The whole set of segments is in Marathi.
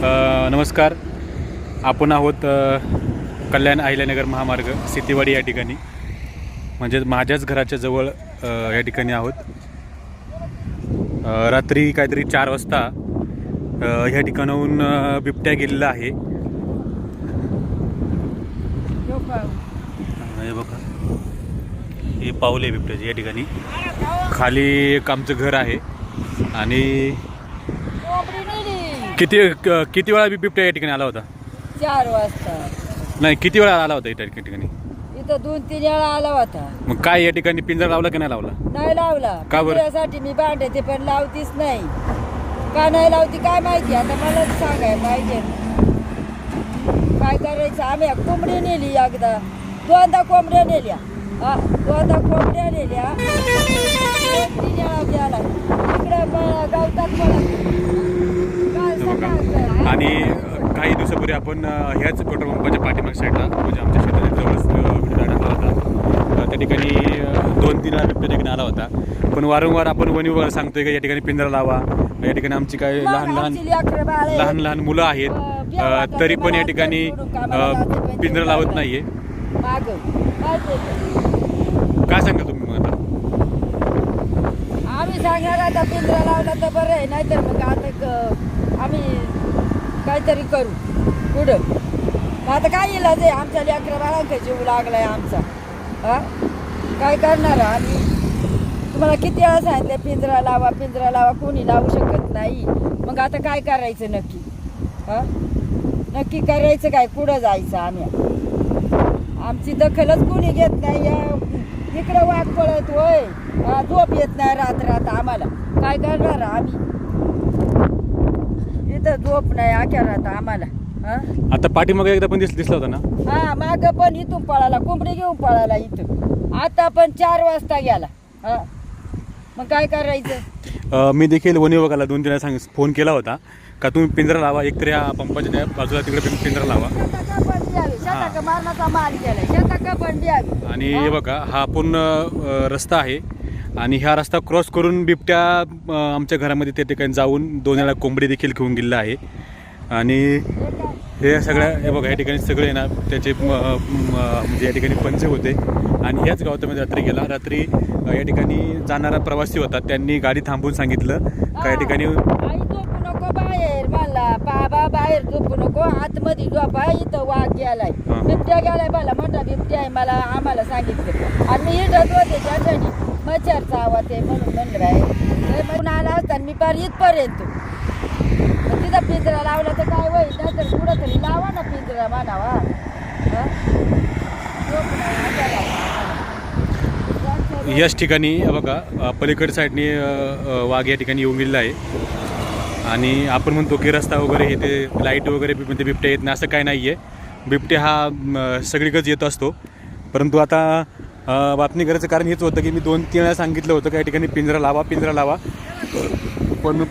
नमस्कार. आपण आहोत कल्याण अहिल्यानगर महामार्ग सितीवाडी या ठिकाणी, म्हणजे माझ्याच घराच्या जवळ या ठिकाणी आहोत. रात्री काहीतरी 4 वाजता ह्या ठिकाणाहून बिबट्या गेलेला आहे. हे बघा, हे पाऊले बिबट्याचे या ठिकाणी. खाली एक आमचं घर आहे आणि किती वेळा बिबट्या या ठिकाणी आला होता? 4 वाजता. नाही, किती वेळा आला होता या ठिकाणी? इथं 2-3 वेळा आला होता. मग काय या ठिकाणी पिंजरा लावला की नाही लावला? नाही लावला. का बरं? पिंजऱ्यासाठी मी भांडते पण लावतीच नाही. का नाही लावती काय माहिती, आता मलाच सांगाय पाहिजे. काय करायचं? आम्ही कोंबडी नेली एकदा, 2दा कोंबड्या नेल्या. दोनदा कोंबड्या नेल्या. 2-3 वेळा गेला इकडे गावतात आणि काही दिवसापूर्वी आपण ह्याच पेट्रोल पंपाच्या पाठीमागच्या साईडला, म्हणजे आमच्या शेताच्या जवळच व्हिडिओ टाकला होता. त्या ठिकाणी 2-3 वेळा बिबट्या ठिकाणी आला होता. पण वारंवार आपण वन विभागाला सांगतोय की या ठिकाणी पिंजरा लावा. या ठिकाणी आमची काही लहान मुलं आहेत, तरी पण या ठिकाणी पिंजरा लावत नाहीये. काय सांगा तुम्ही मग आता? आम्ही सांगणार आता पिंजरा लावला तर बरं आहे, नाहीतर मग आता आम्ही काहीतरी करू पुढं. आता काय इलाज आहे? आमच्या लेकरा बाळांचा जीव लागलाय आमचा. काय करणार आम्ही? तुम्हाला किती वेळा सांगितलं पिंजरा लावा, पिंजरा लावा. कोणी लावू शकत नाही. मग आता काय करायचं नक्की? नक्की करायचं काय? कुठं जायचं आम्ही? आमची दखलच कोणी घेत नाही. इकडं वाघ पळत होय, झोप येत नाही रात्र आम्हाला. काय करणार आम्ही? इथं झोप नाही आख्या रात आम्हाला. आता पाठीमागे एकदा पण दिसला होता ना? माग पण इथून पळाला, कोंबडी घेऊन पळाला इथं. आता पण 4 वाजता गेला. मग काय करायचं? मी देखील वन विभागाला 2-3 वेळा फोन केला होता का तुम्ही पिंजरा लावा, एकतर या पंपाच्या त्या बाजूला तिकडे पिंजरा लावा. मारण्याचा माल गेला. आणि हे बघा, हा पूर्ण रस्ता आहे आणि ह्या रस्ता क्रॉस करून बिबट्या आमच्या घरामध्ये त्या ठिकाणी जाऊन 2 वेळा कोंबडी देखील घेऊन गेलेला आहे. आणि हे सगळ्या, हे बघा, या ठिकाणी सगळे ना त्याचे म्हणजे या ठिकाणी पंचे होते. आणि ह्याच गावामध्ये रात्री गेला. रात्री या ठिकाणी जाणारा प्रवासी होता, त्यांनी गाडी थांबवून सांगितलं का या ठिकाणी झोपू नको बाहेर. मला बाबा बाहेर झोपू नको, आतमध्ये झोपा, इथं वाघ गेलाय, बिबट्या गेलाय. मला मोठा बिबट्या आहे, आम्हाला सांगितलं. आणि मी हिंडत होते त्यासाठी मच्छरचा आवाज आहे म्हणून म्हणलं बाहेर. म्हणून आला असता मी पार इथपर्यंत. तिथं पिंजरा लावला तर काय होईल? नाहीतर कुठं तरी लावा ना पिंजरा म्हणावा. याच ठिकाणी बघा, पलीकड साईडने वाघ या ठिकाणी येऊन गेलेला आहे. आणि आपण म्हणतो की रस्ता वगैरे हे ते लाईट वगैरे म्हणजे बिबट्या येत नाही, असं काय नाही आहे. बिबट्या हा सगळीकडेच येत असतो. परंतु आता बातमी करायचं कारण हेच होतं की मी 2-3 वेळा सांगितलं होतं का या ठिकाणी पिंजरा लावा.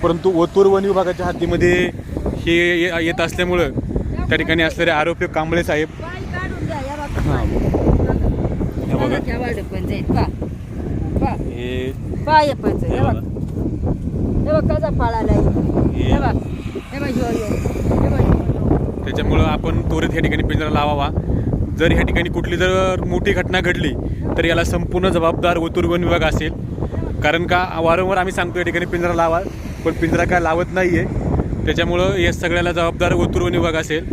परंतु ओतूर वन विभागाच्या हद्दीमध्ये हे येत असल्यामुळं त्या ठिकाणी असलेले आरोपी कांबळे साहेब, त्याच्यामुळं आपण त्वरित ह्या ठिकाणी पिंजरा लावावा. जर ह्या ठिकाणी कुठली जर मोठी घटना घडली तर याला संपूर्ण जबाबदार ओतूर वन विभाग असेल. कारण का वारंवार आम्ही सांगतो या ठिकाणी पिंजरा लावा, पण पिंजरा काय लावत नाही आहे. त्याच्यामुळं या सगळ्याला जबाबदार ओतूर वन विभाग असेल.